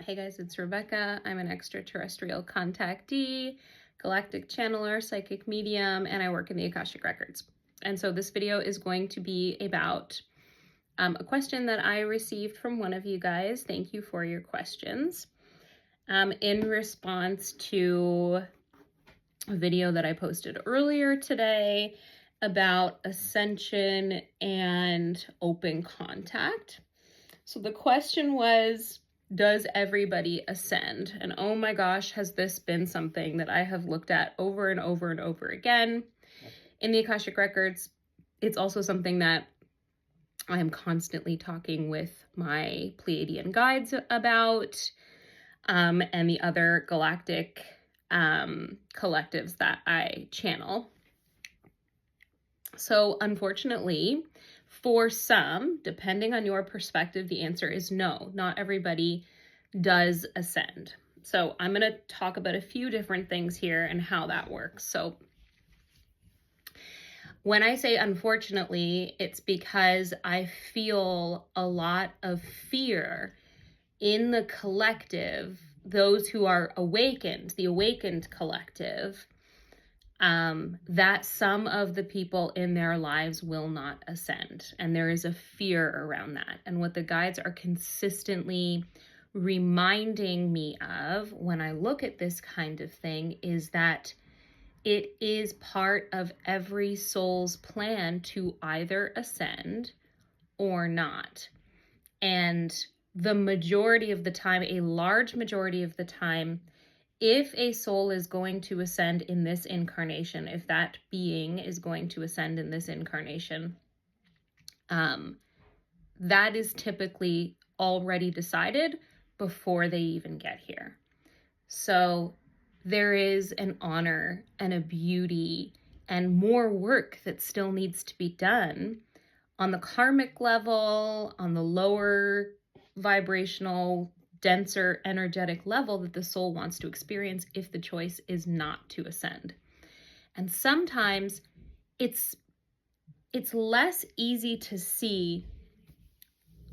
Hey guys, it's Rebecca. I'm an extraterrestrial contactee, galactic channeler, psychic medium, and I work in the Akashic Records. And so this video is going to be about a question that I received from one of you guys. Thank you for your questions. In response to a video that I posted earlier today about ascension and open contact. So the question was, does everybody ascend? And oh my gosh, has this been something that I have looked at over and over and over again in the Akashic Records. It's also something that I am constantly talking with my Pleiadian guides about, and the other galactic collectives that I channel. So unfortunately, for some, depending on your perspective, the answer is no. Not everybody does ascend. So I'm going to talk about a few different things here and how that works. So when I say unfortunately, it's because I feel a lot of fear in the collective, those who are awakened, the awakened collective, that some of the people in their lives will not ascend. And there is a fear around that. And what the guides are consistently reminding me of when I look at this kind of thing is that it is part of every soul's plan to either ascend or not. And the majority of the time, a large majority of the time, if a soul is going to ascend in this incarnation, if that being is going to ascend in this incarnation, that is typically already decided before they even get here. So there is an honor and a beauty and more work that still needs to be done on the karmic level, on the lower vibrational, denser energetic level that the soul wants to experience if the choice is not to ascend. And sometimes it's less easy to see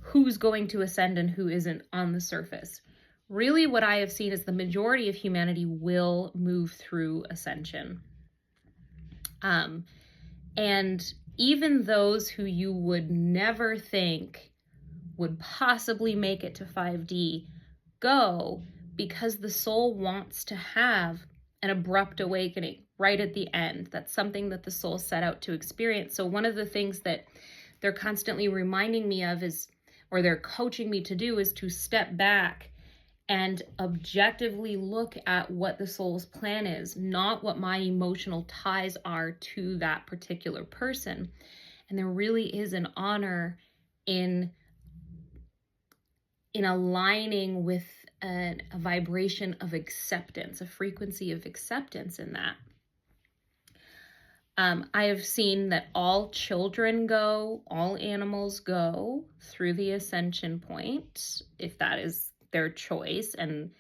who's going to ascend and who isn't on the surface. Really, what I have seen is the majority of humanity will move through ascension. And even those who you would never think would possibly make it to 5D go because the soul wants to have an abrupt awakening right at the end. That's something that the soul set out to experience. So one of the things that they're constantly reminding me of is, or they're coaching me to do, is to step back and objectively look at what the soul's plan is, not what my emotional ties are to that particular person. And there really is an honor in aligning with a vibration of acceptance, a frequency of acceptance in that. I have seen that all children go, all animals go through the ascension point, if that is their choice. And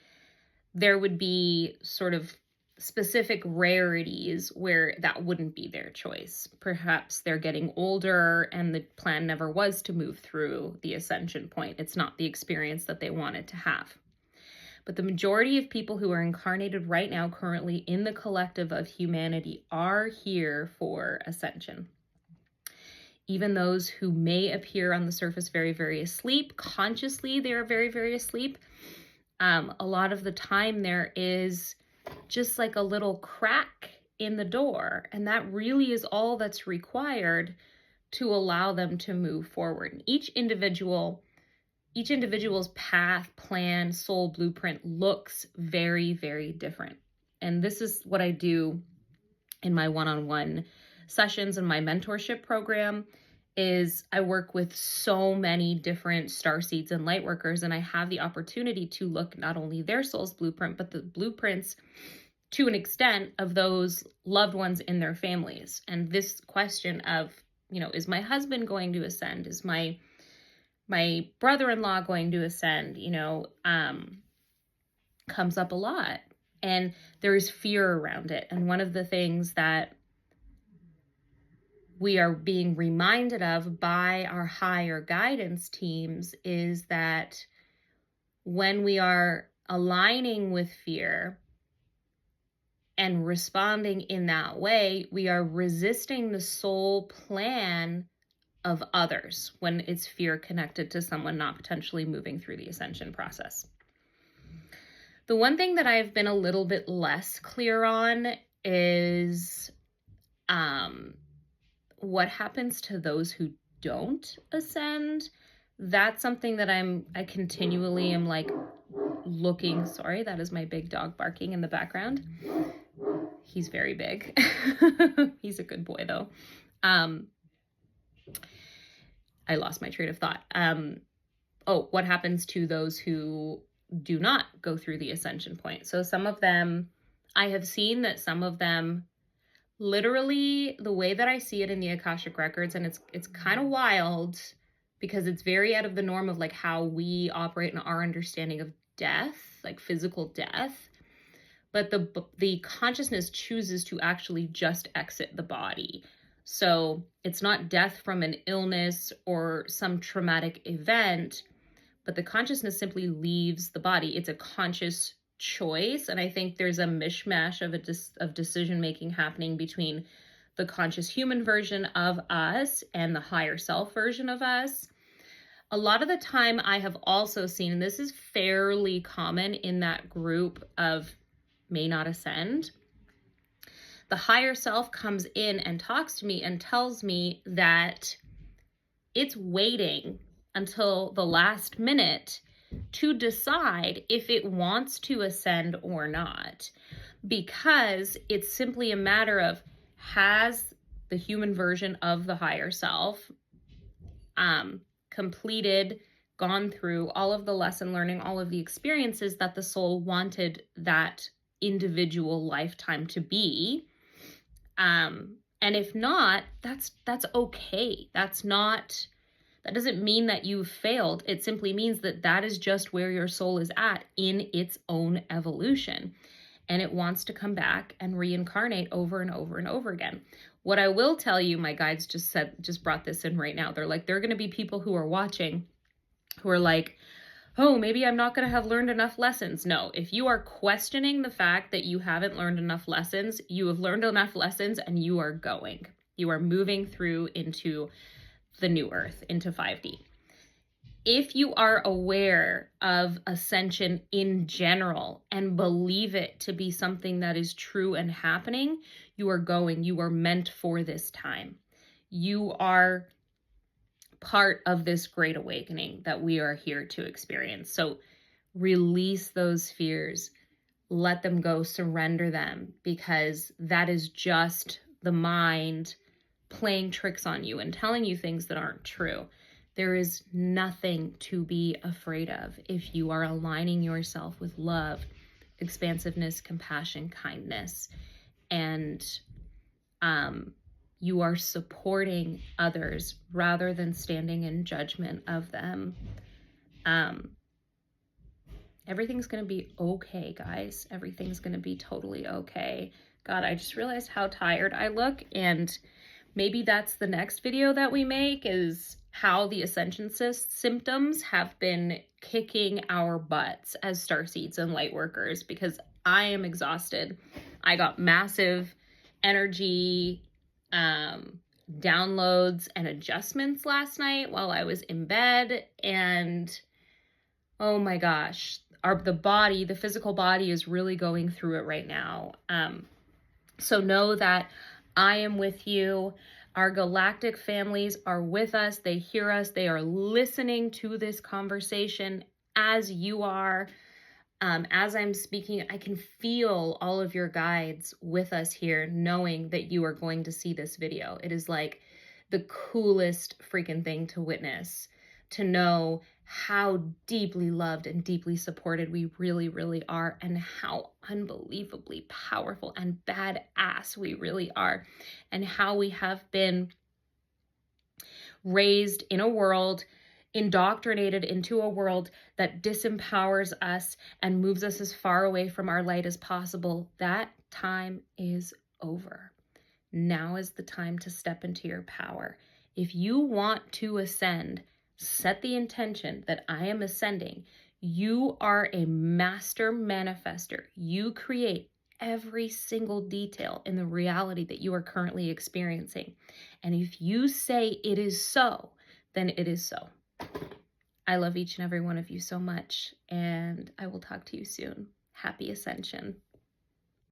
there would be sort of specific rarities where that wouldn't be their choice. Perhaps they're getting older and the plan never was to move through the ascension point. It's not the experience that they wanted to have. But the majority of people who are incarnated right now, currently in the collective of humanity, are here for ascension. Even those who may appear on the surface very, very asleep, consciously they are very, very asleep. A lot of the time there is just like a little crack in the door, and that really is all that's required to allow them to move forward. Each individual's path, plan, soul blueprint looks very, very different. And this is what I do in my one-on-one sessions and my mentorship program. Is I work with so many different starseeds and light workers, and I have the opportunity to look not only their soul's blueprint, but the blueprints to an extent of those loved ones in their families. And this question of, is my husband going to ascend? Is my brother-in-law going to ascend? Comes up a lot, and there is fear around it. And one of the things that we are being reminded of by our higher guidance teams is that when we are aligning with fear and responding in that way, we are resisting the soul plan of others when it's fear connected to someone not potentially moving through the ascension process. The one thing that I've been a little bit less clear on is what happens to those who don't ascend. That's something that I continually am like looking. Sorry, that is my big dog barking in the background. He's very big. He's a good boy though. I lost my train of thought. What happens to those who do not go through the ascension point? So some of them, I have seen that some of them, literally the way that I see it in the Akashic Records, and it's kind of wild because it's very out of the norm of like how we operate in our understanding of death, like physical death. But the consciousness chooses to actually just exit the body. So it's not death from an illness or some traumatic event, but the consciousness simply leaves the body. It's a conscious choice. And I think there's a mishmash of decision-making happening between the conscious human version of us and the higher self version of us. A lot of the time I have also seen, and this is fairly common in that group of may not ascend, the higher self comes in and talks to me and tells me that it's waiting until the last minute to decide if it wants to ascend or not, because it's simply a matter of, has the human version of the higher self completed, gone through all of the lesson learning, all of the experiences that the soul wanted that individual lifetime to be. And if not, that's okay. That doesn't mean that you've failed. It simply means that that is just where your soul is at in its own evolution. And it wants to come back and reincarnate over and over and over again. What I will tell you, my guides just brought this in right now. They're like, there are going to be people who are watching who are like, oh, maybe I'm not going to have learned enough lessons. No, if you are questioning the fact that you haven't learned enough lessons, you have learned enough lessons and you are going. You are moving through into the new earth, into 5D. If you are aware of ascension in general and believe it to be something that is true and happening, you are going. You are meant for this time. You are part of this great awakening that we are here to experience. So release those fears, let them go, surrender them, because that is just the mind playing tricks on you and telling you things that aren't true. There is nothing to be afraid of if you are aligning yourself with love, expansiveness, compassion, kindness, and you are supporting others rather than standing in judgment of them. Everything's going to be okay, guys. Everything's going to be totally okay. God, I just realized how tired I look, and maybe that's the next video that we make, is how the ascension symptoms have been kicking our butts as starseeds and light workers, because I am exhausted. I got massive energy downloads and adjustments last night while I was in bed, and oh my gosh, the physical body is really going through it right now. So know that I am with you. Our galactic families are with us. They hear us. They are listening to this conversation as you are. As I'm speaking, I can feel all of your guides with us here, knowing that you are going to see this video. It is like the coolest freaking thing to witness, to know how deeply loved and deeply supported we really, really are, and how unbelievably powerful and badass we really are, and how we have been raised in a world, indoctrinated into a world that disempowers us and moves us as far away from our light as possible. That time is over. Now is the time to step into your power. If you want to ascend, set the intention that I am ascending. You are a master manifester. You create every single detail in the reality that you are currently experiencing. And if you say it is so, then it is so. I love each and every one of you so much, and I will talk to you soon. Happy Ascension.